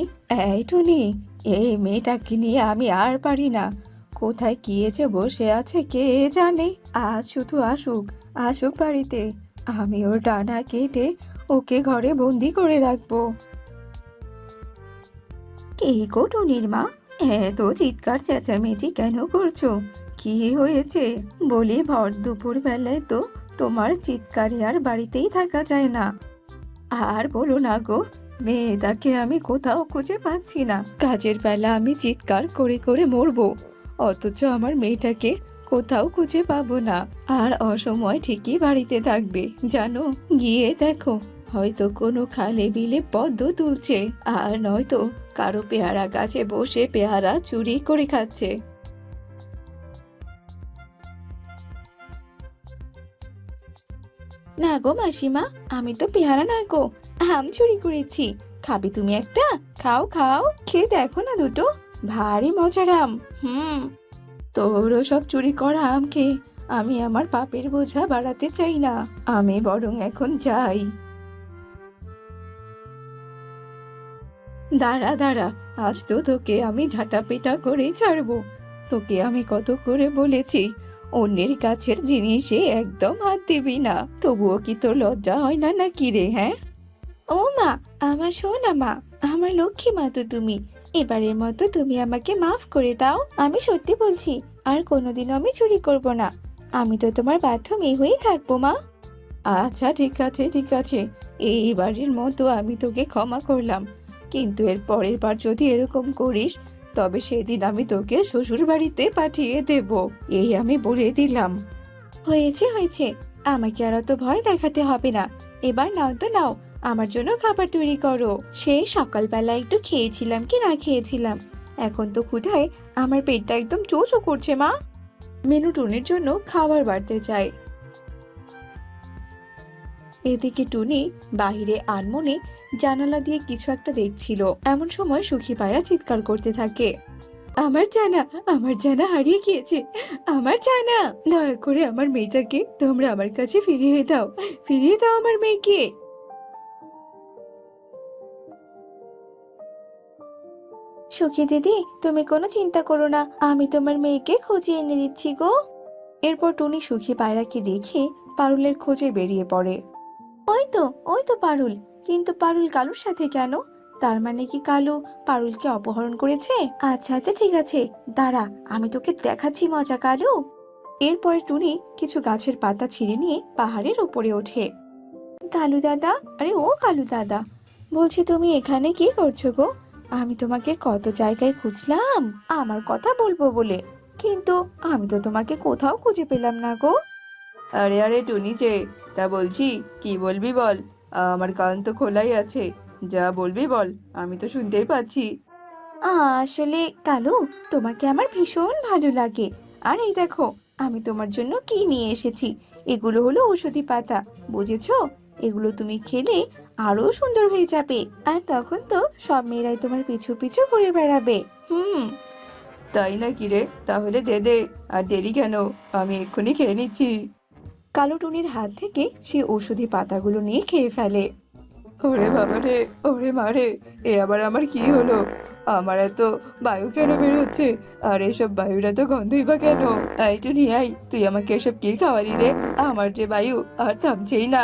এই টুনি, এই মেয়েটাকে নিয়ে আমি আর পারি না। কোথায় গিয়েছে বসে আছে কে জানে। আজ শুধু আসুক, আসুক বাড়িতে। আমি ওর ডানা কেটে ওকে ঘরে বন্দি করে রাখবো। কে গো টুনির মা, এত চিৎকার চেঁচামেচি কেন করছো? কি হয়েছে? বলি ভর দুপুর বেলায় তো তোমার চিৎকারে আর বাড়িতেই থাকা যায় না। আর বলো না গো, মেয়েটাকে আমি কোথাও খুঁজে পাচ্ছি না। কাজের বেলা আমি চিৎকার করে করে মরবো, অথচ আমার মেয়েটাকে কোথাও খুঁজে পাবো না। আর অসময় ঠিকই বাড়িতে থাকবে জানো। গিয়ে দেখো, হয়তো কোনো খালে বিলে পদ্ম তুলছে, আর নয়তো কারো পেয়ারা গাছে বসে পেয়ারা চুরি করে খাচ্ছে। না গো মাসিমা, আমি তো পেয়ারা না গো, আম চুরি করেছি। খাবে তুমি একটা? খাও খাও, খেয়ে দেখো না দুটো, ভারী মজার আম। তোরও সব চুরি করা আম খেয়ে আমি আমার পাপের বোঝা বাড়াতে চাই না। আমি বরং এখন যাই। দাঁড়া দাঁড়া, আজ তো তোকে আমি ঝাঁটাপিটা করে ছাড়বো। তোকে আমি কত করে বলেছি অন্যের কাছের জিনিসে একদম হাত দিবি না, তবুও কি তোর লজ্জা হয় না নাকি রে? হ্যাঁ, ও মা, আমার সোনা মা, আমার লক্ষ্মী মা তো তুমি। এবারের মতো তুমি আমাকে মাফ করে দাও। আমি সত্যি বলছি, আর কোনোদিনও আমি চুরি করব না। আমি তো তোমার বাধ্য মেয়ে হয়েই থাকবো মা। আচ্ছা ঠিক আছে ঠিক আছে, এইবারের মতো আমি তোকে ক্ষমা করলাম, কিন্তু এর পরের বার যদি এরকম করিস তবে সেদিন আমি তোকে শ্বশুর বাড়িতে পাঠিয়ে দেব, এই আমি বলে দিলাম। হয়েছে হয়েছে, আমাকে আর অত ভয় দেখাতে হবে না। এবার নাও তো নাও, আমার জন্য খাবার তৈরি করো। সেই সকালবেলা একটু খেয়েছিলাম কি না খেয়েছিলাম, এখন তো ক্ষুধায় আমার পেটটা একদম চোচো করছে মা। মেনু টুনির জন্য খাবার বাড়তে চায়। এদিকে টুনি বাহিরে আনমনে জানালা দিয়ে কিছু একটা দেখছিল। এমন সময় সুখী পায়রা চিৎকার করতে থাকে, আমার জানা, আমার জানা হারিয়ে গিয়েছে, আমার জানা। দয়া করে আমার মেয়েটাকে তোমরা আমার কাছে ফিরিয়ে দাও, ফিরিয়ে দাও আমার মেয়েকে। সুখী দিদি, তুমি কোনো চিন্তা করো না, আমি তোমার মেয়েকে খুঁজে এনে দিচ্ছি গো। এরপর টুনি সুখী পায়রাকে রেখে পারুলের খোঁজে বেরিয়ে পড়ে। ওই তো পারুল, কিন্তু পারুল কালুর সাথে কেন? তার মানে কি কালু পারুলকে অপহরণ করেছে? আচ্ছা আচ্ছা ঠিক আছে, দাঁড়া, আমি তোকে দেখাচ্ছি মজা কালু। এরপরে টুনি কিছু গাছের পাতা ছিঁড়ে নিয়ে পাহাড়ের উপরে ওঠে। কালু দাদা, আরে ও কালু দাদা, বলছি তুমি এখানে কি করছো গো? আমি তোমাকে কত জায়গায় খুঁজলাম আমার কথা বলবো বলে, কিন্তু আমি তো তোমাকে কোথাও খুঁজে পেলাম না গো। আরে আরে টুনি যে, তা বলছি কি বলবি বল, আমার কান তো খোলাই আছে, যা বলবি বল, আমি তো শুনতেই পাচ্ছি। আসলে কালু, তোমাকে আমার ভীষণ ভালো লাগে। আর এই দেখো, আমি তোমার জন্য কি নিয়ে এসেছি। এগুলো হলো ঔষধি পাতা, বুঝেছো? এগুলো তুমি খেলে আরো সুন্দর হয়ে যাবে, আর তখন তো সব মেয়েরাই তোমার পিছু পিছু ঘুরে বেড়াবে। তাই নাকি রে? তাহলে দে দে, আর দেরি কেন, আমি এক্ষুনি খেয়ে নিচ্ছি। কালো টুনির হাত থেকে সে ঔষধি পাতাগুলো নিয়ে খেয়ে ফেলে। ওরে বাবা রে, ওরে মারে, এ আবার আমার কি হলো? আমার এত বায়ু কেন বের হচ্ছে? আর এসব বায়ুর এত গন্ধই বা কেন? এই টুনি, আই তুই আমাকে এসব কি খাওয়ালি রে? আমার যে বায়ু আর থামছেই না।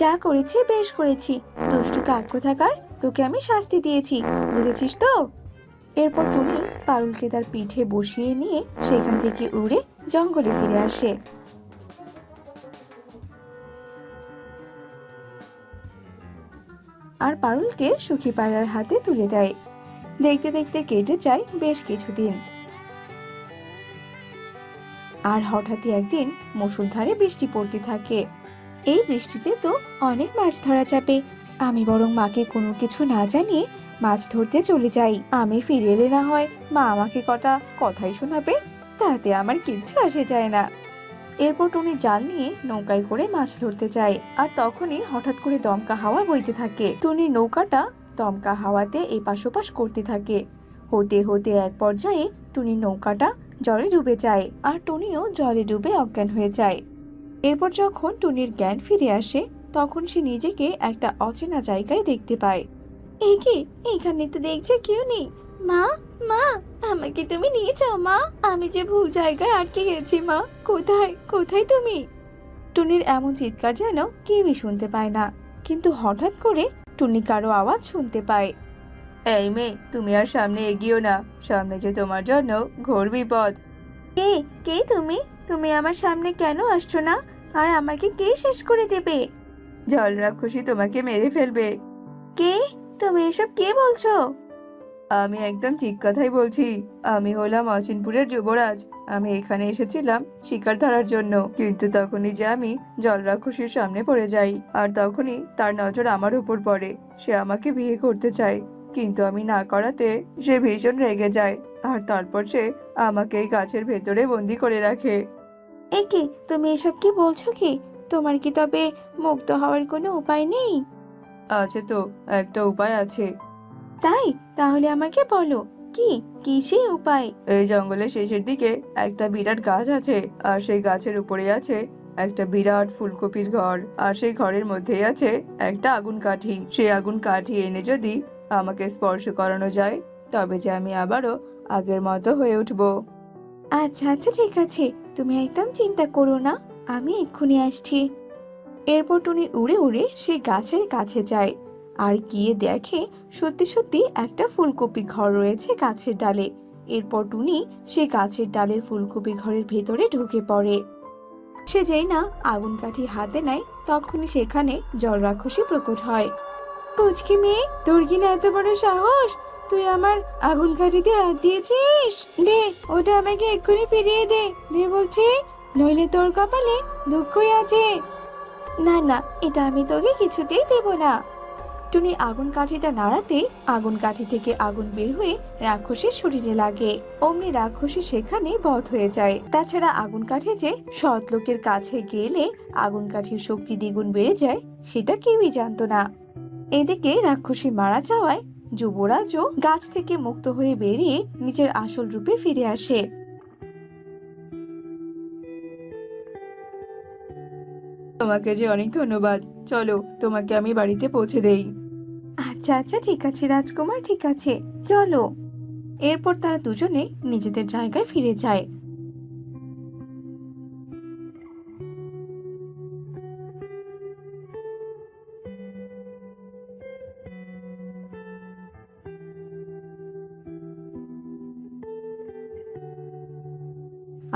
যা করেছি বেশ করেছি, দুষ্টু কাক কোথাকার, তোকে আমি শাস্তি দিয়েছি, বুঝেছিস তো? এরপর টুনি পারুলকে তার পিঠে বসিয়ে নিয়ে সেখান থেকে উড়ে জঙ্গলে ফিরে আসে। আর পারুলকে সুখী পায়রার হাতে তুলে দেয়। দেখতে দেখতে কেটে যায় বেশ কিছুদিন। আর হঠাৎই একদিন মুষলধারে বৃষ্টি পড়তে থাকে। এই বৃষ্টিতে তো অনেক মাছ ধরা যাবে। আমি বরং মাকে কোনো কিছু না জানিয়ে মাছ ধরতে চলে যাই। আমি ফিরে এলে না হয় মা আমাকে কটা কথাই শোনাবে, তাতে আমার কিচ্ছু আসে যায় না। এরপর টুনি জাল নিয়ে নৌকায় করে মাছ ধরতে যায়। আর তখনই হঠাৎ করে দমকা হাওয়া বইতে থাকে। টুনির নৌকাটা দমকা হাওয়াতে এপাশ ওপাশ করতে থাকে। হতে হতে এক পর্যায়ে টুনির নৌকাটা জলে ডুবে যায়, আর টুনিও জলে ডুবে অজ্ঞান হয়ে যায়। এরপর যখন টুনির জ্ঞান ফিরে আসে, তখন সে নিজেকে একটা অচেনা জায়গায় দেখতে পায়। এই কি, এখানে তো দেখছে কেউ নেই। মা, মা, আমাকে তুমি নিয়ে যাও মা, আমি যে ভুল জায়গায় আটকে গেছি মা। কোথায় কোথায় তুমি? টুনির এমন চিৎকার যেন কেউই শুনতে পায় না, কিন্তু হঠাৎ করে টুনি কারো আওয়াজ শুনতে পায়। এই মেয়ে, তুমি আর সামনে এগিয়েও না, সামনে যে তোমার জন্য ঘোর বিপদ। কে কে তুমি? তুমি আমার সামনে কেন আসছো না? আর আমাকে কে শেষ করে দেবে? জল রাক্ষসী তোমাকে মেরে ফেলবে। কে? তুমি এসব কে বলছো? আমি একদম ঠিক কথাই বলছি। আমি হলাম অচিনপুরের যুবরাজ। আমি এখানে এসেছিলাম শিকার ধরার জন্য, কিন্তু তখনই যে আমি জল রাক্ষসীর সামনে পড়ে যাই, আর তখনই তার নজর আমার উপর পড়ে। সে আমাকে বিয়ে করতে চায়, কিন্তু আমি না করাতে সে ভীষণ রেগে যায়, আর তারপর সে আমাকে এই গাছের ভেতরে বন্দি করে রাখে। একে, তুমি এসব কি বলছো কি? তোমার কি তবে মুক্ত হওয়ার কোনো উপায় নেই? আছে তো, একটা উপায় আছে। তাই? তাহলে আমাকে বলো, কি কি সেই উপায়? এই জঙ্গলের শেষের দিকে একটা বিরাট গাছ আছে, আর সেই গাছের উপরে আছে একটা বিরাট ফুলকপির ঘর, আর সেই ঘরের মধ্যেই আছে একটা আগুন কাঠি। সেই আগুন কাঠি এনে যদি আমাকে স্পর্শ করানো যায়, তবে যে আমি আবারও আগের মতো হয়ে উঠবো। আচ্ছা আচ্ছা, ঠিক আছে, তুমি একদম চিন্তা করো না, আমি এক্ষুনি আসছি। এরপর টুনি উড়ে উড়ে সেই গাছের কাছে যায়, আর গিয়ে দেখে সত্যি সত্যি একটা ফুলকপি ঘর রয়েছে গাছের ডালে। এরপর টুনি সেই গাছের ডালের ফুলকপি ঘরের ভেতরে ঢুকে পড়ে। সে যেই না আগুন কাঠি হাতে নেয়, তখনই সেখানে জল রাক্ষসী প্রকট হয়। পুচকি মেয়ে, তোর কিনা এত বড় সাহস! তুই আমার আগুন কাঠিতে হাত দিয়েছিস? দে, ওটা আমাকে এক্ষুনি ফিরিয়ে দে, দে বলছি, নইলে তোর কপালে দুঃখই আছে। না না, এটা আমি তোকে কিছুতেই দেব না। টুনি আগুন কাঠিটা নাড়াতে আগুন কাঠি থেকে আগুন বের হয়ে রাক্ষসীর শরীরে লাগে। অমনি রাক্ষসী সেখানে বধ হয়ে যায়। তাছাড়া আগুন কাঠি যে সৎ লোকের কাছে গেলে আগুন কাঠির শক্তি দ্বিগুণ বেড়ে যায়, সেটা কেউই জানতো না। এদিকে রাক্ষসী মারা যাওয়ায় যুবরাজও গাছ থেকে মুক্ত হয়ে বেরিয়ে নিজের আসল রূপে ফিরে আসে। তোমাকে যে অনেক ধন্যবাদ। চলো, তোমাকে আমি বাড়িতে পৌঁছে দেই। আচ্ছা আচ্ছা, ঠিক আছে রাজকুমার, ঠিক আছে, চলো। এরপর তারা দুজনে নিজেদের জায়গায় ফিরে যায়।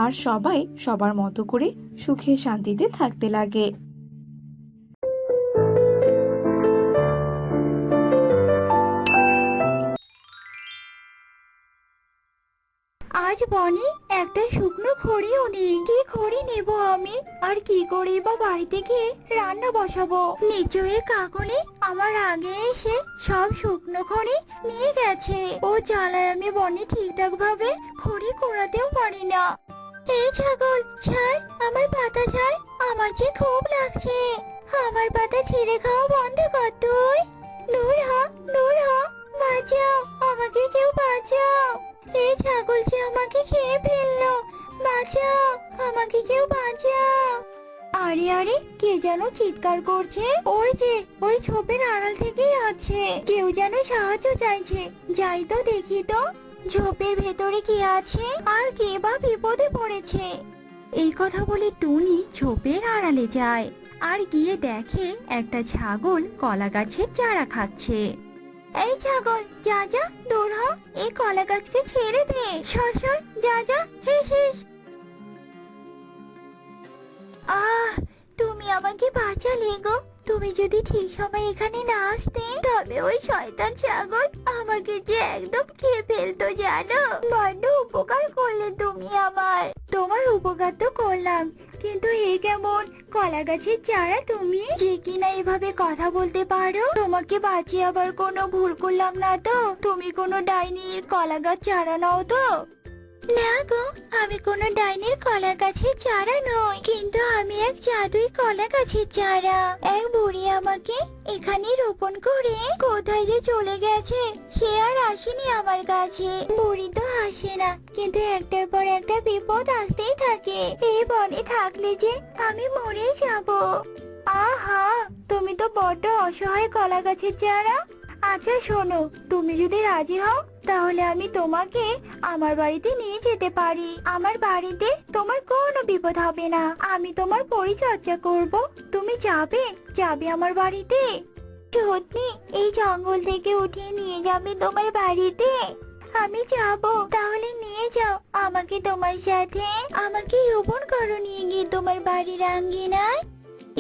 আর সবাই সবার মতো করে সুখে শান্তিতে থাকতে লাগে। আজ বনি একটা শুকনো খড়িও নেই, কি খড়ি নেব আমি, আর কি করে বা বাড়িতে গিয়ে রান্না বসাবো? নিশ্চয়ই কাকুনি আমার আগে এসে সব শুকনো খড়ি নিয়ে গেছে। ও জ্বালায় আমি বনি ঠিকঠাক ভাবে খড়ি কুড়াতেও পারি না। এই ছাগল, ছাড় আমার পাতা, ছাড়, আমার যে খুব লাগছে। আমার পাতা ছিঁড়ে খাওয়া বন্ধ কর তুই। দূর হ, দূর হ, বাঁচাও, আমাকে কেউ বাঁচাও। এই ছাগল যে আমাকে খেয়ে ফেললো, বাঁচাও, আমাকে কেউ বাঁচাও। আরে আরে, কে যেন চিৎকার করছে, ওই যে ওই ঝোপের আড়াল থেকেই আছে, কেউ যেন সাহায্য চাইছে। যাই তো দেখি তো, ঝোপের ভেতরে কি আছে, আর কে বা বিপদে পড়েছে। এই কথা বলে টুনি ঝোপের আড়ালে যায়, আর গিয়ে দেখে একটা ছাগল কলা গাছের চারা খাচ্ছে। এই ছাগল, যা যা, দূর হ, এই কলা গাছকে ছেড়ে দে, সর সর, যা যা, হিস হিস। আহ, তুমি আমাকে বাঁচালে গো, তুমি যদি ঠিক সময় এখানে না আসতে তবে ওই শয়তান ছাগল আমাকে যে একদম খেয়ে ফেলতো জানো। বড্ড উপকার করলে তুমি আমার। তোমার উপকার তো করলাম, কিন্তু এ কেমন কলা গাছের চারা তুমি, যে কিনা এভাবে কথা বলতে পারো? তোমাকে বাঁচিয়ে আবার কোনো ভুল করলাম না তো? তুমি কোনো ডাইনির কলা গাছ চারা নাও তো? না গো, আমি কোনো ডাইনির কলা গাছের চারা নই, কিন্তু আমি এক জাদুই কলা গাছের চারা। এক বুড়ি আমাকে এখানে রোপণ করে কোথায় যে চলে গেছে, সে আর আসেনি আমার কাছে। বুড়ি তো আসে না, কিন্তু একটার পর একটা বিপদ আসতেই থাকে। এই বনে থাকলে যে আমি মরে যাব। আহা, তুমি তো বড্ড অসহায় কলা গাছের চারা। আচ্ছা শোনো, তুমি যদি রাজি হও তাহলে আমি তোমাকে আমার বাড়িতে নিয়ে যেতে পারি। আমার বাড়িতে তোমার কোনো বিপদ হবে না, আমি তোমার পরিচর্যা করব। তুমি যাবে যাবে আমার বাড়িতে? সত্যি এই জঙ্গল থেকে উঠিয়ে নিয়ে যাবে তোমার বাড়িতে? আমি যাব, তাহলে নিয়ে যাও আমাকে তোমার সাথে। আমাকে রোপণ করো নিয়ে গিয়ে তোমার বাড়ির আঙ্গিনায়।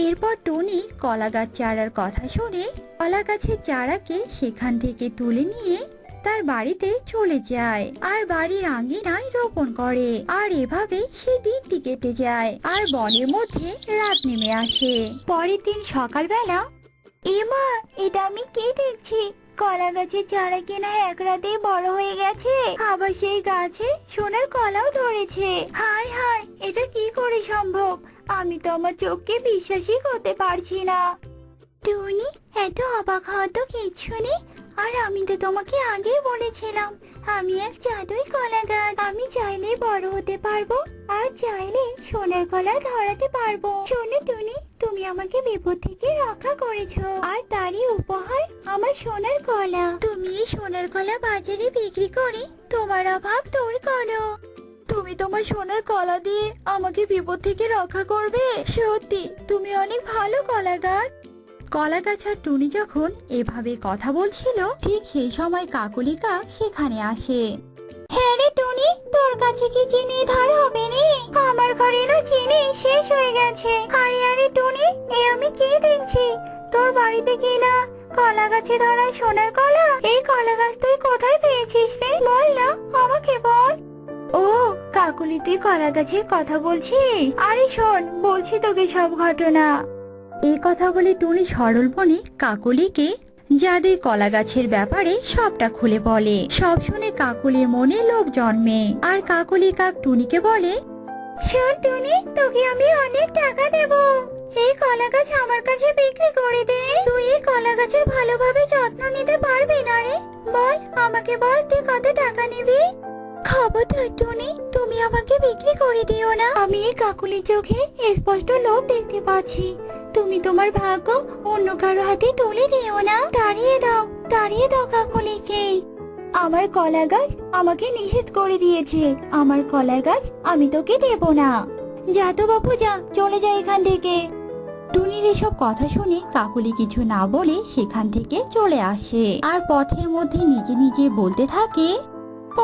এরপর টুনি কলা গাছ চারার কথা শুনে কলা গাছের চারাকে সেখান থেকে তুলে নিয়ে তার বাড়িতে চলে যায় আর বাড়ির আঙ্গিনায় রোপণ করে। আর এভাবে সে দিনটি কেটে যায় আর বনের মধ্যে রাত নেমে আসে। পরের দিন সকালবেলা, এমা, এটা আমি কি দেখছি? কলা গাছের চারা কিনা এক রাতেই বড় হয়ে গেছে, আবার সেই গাছে সোনার কলাও ধরেছে। হায় হায়, এটা কি করে সম্ভব? আমি তো আমার চোখকে বিশ্বাসই করতে পারছি না। টুনি, এত অবাক হওয়ার তো কিচ্ছু নেই। আর আমি তো তোমাকে আগেই বলেছিলাম আমি এক জাদুই কলা গাছ। আমি চাইলে বড় হতে পারবো আর চাইলে সোনার কলা ধরাতে পারবো। শোনো টুনি, তুমি আমাকে বিপদ থেকে রক্ষা করেছো, আর তারই উপহার আমার সোনার কলা। তুমি এই সোনার কলা বাজারে বিক্রি করে তোমার অভাব দূর করো। তুমি তোমার সোনার কলা দিয়ে আমাকে বিপদ থেকে রক্ষা করবে? সত্যি তুমি অনেক ভালো কলা গাছ। কলা গাছ আর টুনি যখন এভাবে কথা বলছিল, ঠিক সেই সময় কাকলিকা সেখানে আসে। হ্যাঁ রে টুনি, তোর কাছে কি চিনি ধার হবে রে? আমার ঘরে না চিনি শেষ হয়ে গেছে। আরে আরে টুনি, এ আমি কি দেখছি? তোর বাড়িতে কি না কলা গাছে ধরা সোনার কলা? এই কলা গাছ তুই কোথায় পেয়েছিস রে? বল না, আমাকে বল। ও কাকুলি, তুই কলা গাছের কথা বলছিস? আরে শোন, বলছি তোকে সব ঘটনা। এই কথা বলে টুনি সরল মনে কাকলিকে জাদুই কলা গাছের ব্যাপারে সবটা খুলে বলে। সব শুনে কাকলির মনে লোভ জন্মে আর কাকলি কাক টুনিকে বলে, শোন টুনি, তোকে আমি অনেক টাকা দেব। এই কলা গাছ আমার কাছে বিক্রি করে দে। তুই এই কলা গাছের ভালোভাবে যত্ন নিতে পারবি না রে? বল, আমাকে বল, তুই কত টাকা নিবি? খবরদার টুনি, তুমি আমাকে বিক্রি করে দিও না। আমি এই কাকুলির চোখে স্পষ্ট লোভ দেখতে পাচ্ছি। তুমি তোমার ভাগ্য অন্য কারো হাতে তুলে দিও না। তাড়িয়ে দাও কাকুলিকে। আমার কলা গাছ আমাকে নিষেধ করে দিয়েছে। আমার কলা গাছ আমি তোকে দেব না। যা তো বাবু, যা, চলে যা এখান থেকে। টুনির এসব কথা শুনে কাকুলি কিছু না বলে সেখান থেকে চলে আসে আর পথের মধ্যে নিজে নিজে বলতে থাকে,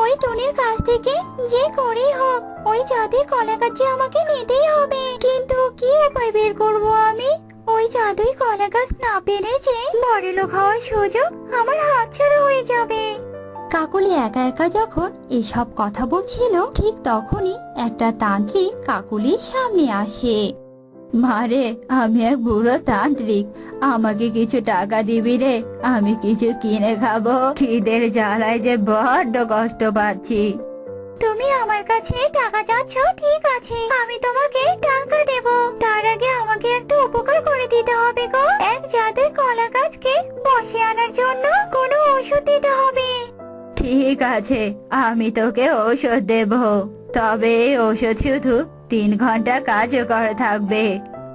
ওই টুনির কাছ থেকে যে করেই হোক ওই জাদুই কলা গাছে আমাকে নিতেই হবে। কিন্তু কি উপায় বের করব আমি? ওই জাদুই কলা গাছ না পেলে যে বড়লোক হওয়ার সুযোগ আমার হাতছাড়া হয়ে যাবে। কাকলি একা একা যখন এসব কথা বলছিল, ঠিক তখনই একটা তান্ত্রিক কাকলির সামনে আসে। মারে, আমি এক বুড়ো তান্ত্রিক, আমাকে কিছু টাকা দিবি রে? আমি কিছু কিনে খাবো, খিদের জ্বালায় যে বড্ড কষ্ট পাচ্ছি। তুমি আমার কাছে টাকা চাচ্ছ? ঠিক আছে, আমি তোমাকে টাকা দেব। তার আগে আমাকে একটা উপকার করে দিতে হবে গো। এক জাদুই কলা গাছকে বসে আনার জন্য কোনো ওষুধ দিতে হবে। ঠিক আছে, আমি তোকে ঔষধ দেব, তবে এই ওষুধ শুধু 3 ঘন্টা কার্যকর থাকবে।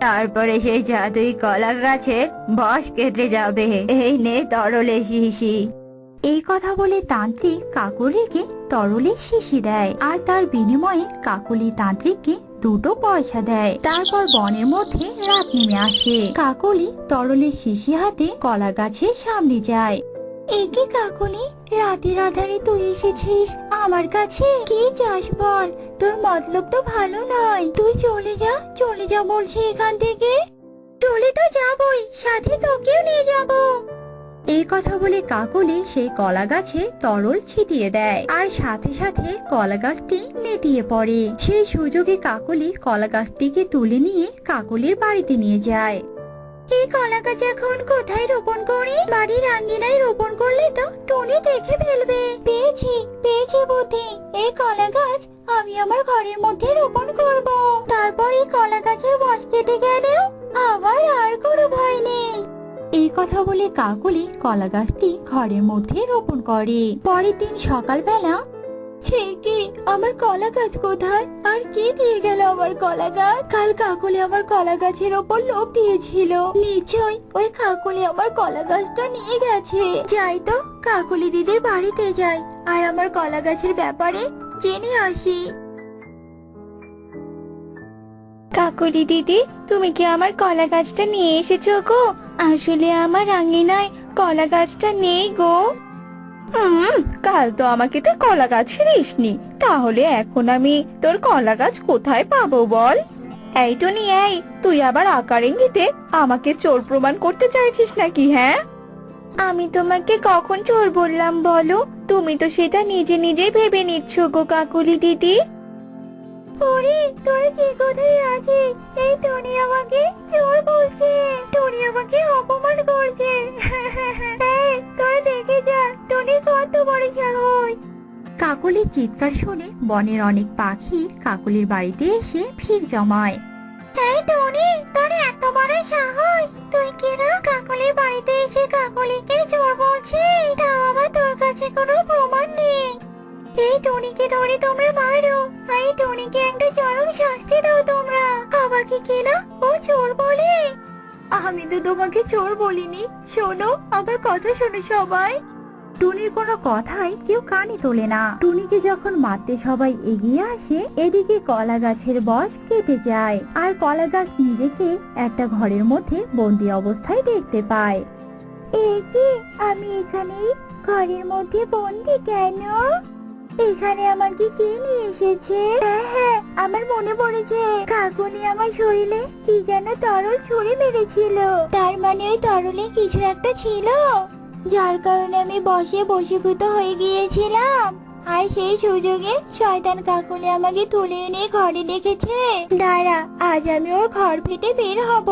তারপরে সেই জাদুই কলা গাছে বশ কেটে যাবে। এই নে তরলে শিশি। এই কথা বলে তান্ত্রিক কাকলিকে তরলে শিশি দেয় আর তার বিনিময়ে কাকলি তান্ত্রিককে 2টো পয়সা দেয়। তারপর বনের মধ্যে রাত নেমে আসে। কাকলি তরলে শিশি হাতে কলা গাছের সামনে যায়। একে কাকলি, রাতের আধারে তুই এসেছিস আমার কাছে? কি চাস বল? তোর মতলব তো ভালো নয়। তুই চলে যা বলছি এখান থেকে। চলে তো যাবই, সাথে তোকেও নিয়ে যাব। এই কথা বলে কাকলি সেই কলা গাছে তরল ছিটিয়ে দেয় আর সাথে সাথে কলা গাছটি নেতিয়ে পড়ে। সেই সুযোগে কাকলি কলা গাছটিকে তুলে নিয়ে কাকলির বাড়িতে নিয়ে যায়। এই কলা গাছ এখন কোথায় রোপণ করি? বাড়ির আঙ্গিনায় রোপণ করলে তো টুনি দেখে ফেলবে। পেয়েছি পেয়েছি বুদ্ধি। এই কলা গাছ আমি আমার ঘরের মধ্যে রোপণ করব। তারপর এই কলা গাছের বয়স কেটে গেলেও আমার আর কোনো ভয় নেই। এই কথা বলে কাকলি কলা গাছটি ঘরের মধ্যে রোপণ করে। পরের দিন সকালবেলা হে কি, আমার কলা গাছ কোথায়? আর কে দিয়ে গেল আমার কলা গাছ? কাল কাকুলি আমার কলা গাছের ওপর লোভ দিয়েছিল, নিশ্চয় ওই কাকুলি আমার কলা গাছটা নিয়ে গেছে। যাই তো, কাকুলি দিদির বাড়িতে যাই আর আমার কলা গাছের ব্যাপারে জেনে আসি। কাকুলি দিদি, তুমি কি আমার কলা গাছটা নিয়ে এসেছো গো? আসলে আমার আঙিনায় কলা গাছটা নেই গো। কাল তো আমাকে তুই কলা গাছ দিসনি, তাহলে এখন আমি তোর কলা গাছ কোথায় পাবো বল? এই টুনি, এই তুই আবার আকার ইঙ্গিতে আমাকে চোর প্রমাণ করতে চাইছিস নাকি? হ্যাঁ, আমি তোমাকে কখন চোর বললাম বলো? তুমি তো সেটা নিজে নিজেই ভেবে নিচ্ছ গো কাকুলি দিদি। ওরে, তোরা কি কোথায় আছিস? এই টুনি আমাকে চোর বলছে, টুনি আমাকে অপমান করছে। এই, তোরা দেখে যা, টুনি কত বড় সাহস। কাকলির চিৎকার শুনে বনের অনেক পাখি কাকলির বাড়িতে এসে ভিড় জমায়। এই টুনি, তোর এত বড় সাহস! তুই কি না কাকলির বাড়িতে এসে কাকলিকে চোর বলছিস? তাও আবার তোর কাছে কোনো প্রমাণ নেই। এই টুনিকে ধরে তোমরা মারো, এই টুনিকে একটা চরম শাস্তি দাও তোমরা। আমাকে কি না ও চোর বলে? আমি তো তোমাকে চোর বলিনি। শোনো, আমার কথা শোনো সবাই। টুনির কোনো কথাই কেউ কানে তোলে না। টুনিকে যখন মারতে সবাই এগিয়ে আসে, এদিকে কলা গাছের বয়স কেটে যায় আর কলা গাছ নিজেকে একটা ঘরের মধ্যে বন্দি অবস্থায় দেখতে পায়। এই কি, আমি এখানে ঘরের মধ্যে বন্দি কেন? এখানে আমাকে কে নিয়ে এসেছে? হ্যাঁ হ্যাঁ, আমার মনে পড়েছে, কাকুনি আমার শরীরে কি যেন তরল ছুঁড়ে মেরেছিল। তার মানে ওই তরলে কিছু একটা ছিল, যার কারণে আমি বশীভূত হয়ে গিয়েছিলাম। আর সেই সুযোগে শয়তান কাকুলি আমাকে তুলে এনে ঘরে রেখেছে। দাঁড়া, আজ আমি ওর ঘর ফেটে বের হব।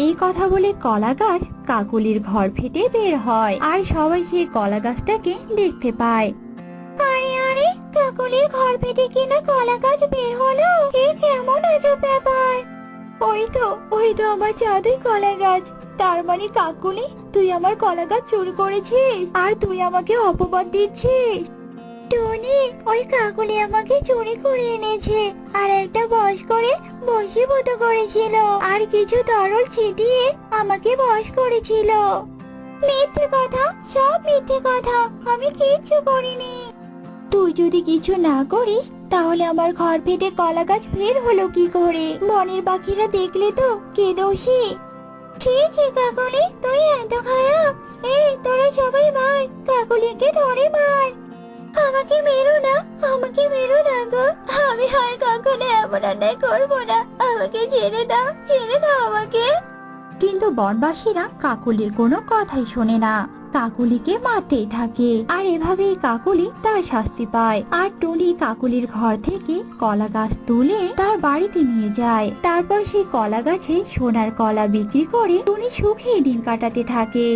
এই কথা বলে কলা গাছ কাকলির ঘর ফেটে বের হয় আর সবাই সেই কলা গাছটাকে দেখতে পায়। আরে আরে, কাকুলির ঘর ফেটে কিনা কলা গাছ বের হলো, এ কেমন আজব ব্যাপার! ওই তো আমার জাদুই কলা গাছ। তার মানে কাকুলি, তুই আমার কলা গাছ চুরি করেছিস আর তুই আমাকে অপবাদ দিচ্ছিস। টনি, ওই কাকুলি আমাকে চুরি করে এনেছে আর একটা বশ করে বশীভূত করেছিল আর কিছু তরল ছিটিয়ে আমাকে বশ করেছিল। মিথ্যে কথা, সব মিথ্যে কথা, আমি কিচ্ছু করিনি। তুই যদি কিছু না করিস তাহলে আমার ঘর ফেটে কলা গাছ বের হলো কি করে? বনের পাখিরা দেখলে তো কে দোষী? ছি ছি কাকুলি, তুই এত খারাপ! এই, তোরা সবাই মার, কাকুলিকে ধরে মার। আমাকে মেরো না, আমাকে মেরো না গো। আমি আর কখনো এমন অন্যায় করবো না। আমাকে ছেড়ে দাও, ছেড়ে দাও আমাকে। কিন্তু বনবাসীরা কাকলির কোনো কথাই শোনে না, কাকলিকে মারতেই থাকে আর এভাবেই কাকলি তার শাস্তি পায়। আর টুনি কাকলির ঘর থেকে কলা গাছ তুলে তার বাড়িতে নিয়ে যায়। তারপর সেই কলা গাছে সোনার কলা বিক্রি করে টুনি সুখেই দিন কাটাতে থাকে।